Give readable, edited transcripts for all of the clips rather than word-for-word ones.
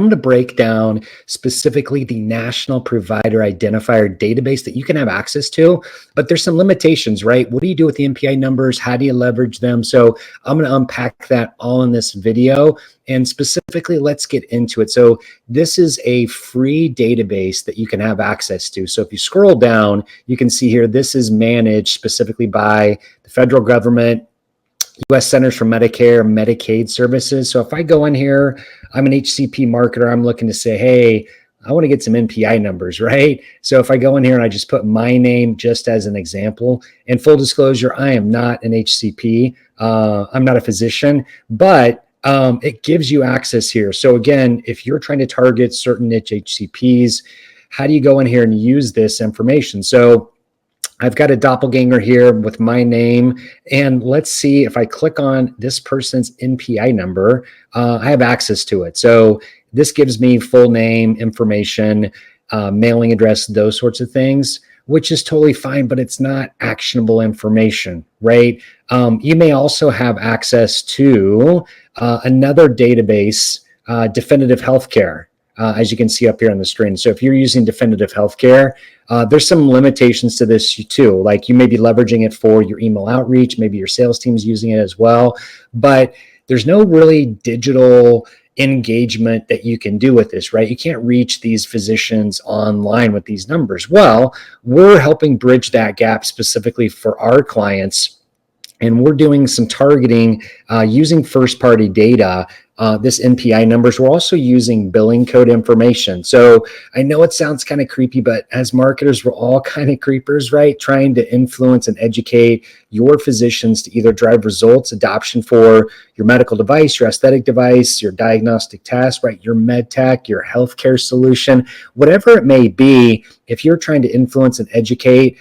I'm going to break down specifically the National Provider Identifier database that you can have access to, but there's some limitations, right? What do you do with the NPI numbers? How do you leverage them? So I'm going to unpack that all in this video, and specifically, let's get into it. So this is a free database that you can have access to. So if you scroll down, you can see here, this is managed specifically by the federal government, U.S. Centers for Medicare and Medicaid Services. So if I go in here, I'm an HCP marketer. I'm looking to say, hey, I want to get some NPI numbers, right? So if I go in here and I just put my name just as an example, and full disclosure, I am not an HCP. I'm not a physician, but it gives you access here. So again, if you're trying to target certain niche HCPs, how do you go in here and use this information? So I've got a doppelganger here with my name, and let's see if I click on this person's NPI number, I have access to it. So this gives me full name, information, mailing address, those sorts of things, which is totally fine, but it's not actionable information, right? You may also have access to another database, Definitive Healthcare. As you can see up here on the screen. So if you're using Definitive Healthcare, there's some limitations to this too. Like you may be leveraging it for your email outreach, maybe your sales team's using it as well, but there's no really digital engagement that you can do with this, right? You can't reach these physicians online with these numbers. Well, we're helping bridge that gap specifically for our clients, and we're doing some targeting using first-party data. This NPI numbers. We're also using billing code information. So I know it sounds kind of creepy, but as marketers, we're all kind of creepers, right? Trying to influence and educate your physicians to either drive results, adoption for your medical device, your aesthetic device, your diagnostic test, right? Your med tech, your healthcare solution, whatever it may be. If you're trying to influence and educate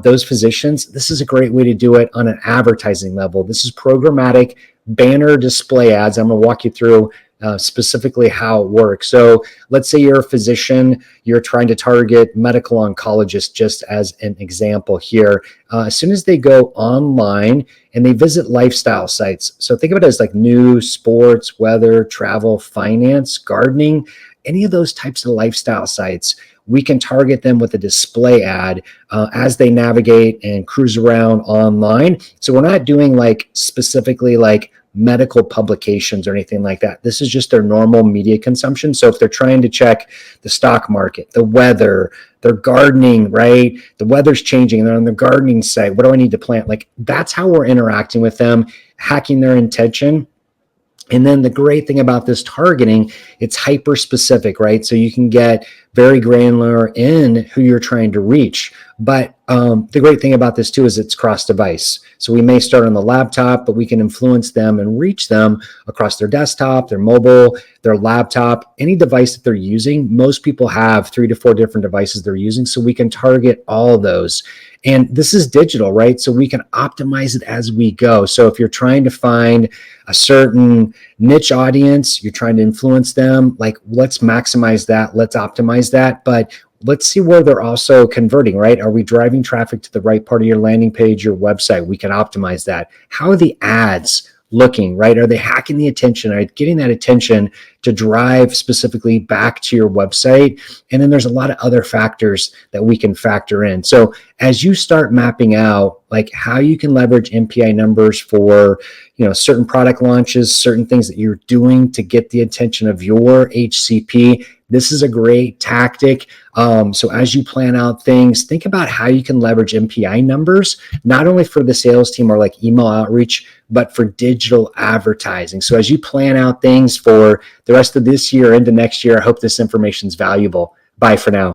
those physicians, this is a great way to do it on an advertising level. This is programmatic banner display ads. I'm going to walk you through specifically how it works. So let's say you're a physician, you're trying to target medical oncologists, just as an example here. As soon as they go online and they visit lifestyle sites, so think of it as like news, sports, weather, travel, finance, gardening, any of those types of lifestyle sites, we can target them with a display ad as they navigate and cruise around online. So we're not doing like specifically like medical publications or anything like that. This is just their normal media consumption. So if they're trying to check the stock market, the weather, they're gardening, right? The weather's changing and they're on the gardening site. What do I need to plant? Like that's how we're interacting with them, hacking their intention. And then the great thing about this targeting, it's hyper specific, right? So you can get very granular in who you're trying to reach. But the great thing about this too is it's cross device. So we may start on the laptop, but we can influence them and reach them across their desktop, their mobile, their laptop, any device that they're using. Most people have 3 to 4 different devices they're using. So we can target all of those. And this is digital, right? So we can optimize it as we go. So if you're trying to find a certain niche audience, you're trying to influence them, like let's maximize that, let's optimize that. But let's see where they're also converting, right? Are we driving traffic to the right part of your landing page, your website? We can optimize that. How are the ads looking, right? Are they hacking the attention? Are they getting that attention to drive specifically back to your website? And then there's a lot of other factors that we can factor in. So as you start mapping out like how you can leverage NPI numbers for, certain product launches, certain things that you're doing to get the attention of your HCP, this is a great tactic. So as you plan out things, think about how you can leverage NPI numbers, not only for the sales team or like email outreach, but for digital advertising. So as you plan out things for the rest of this year into next year, I hope this information is valuable. Bye for now.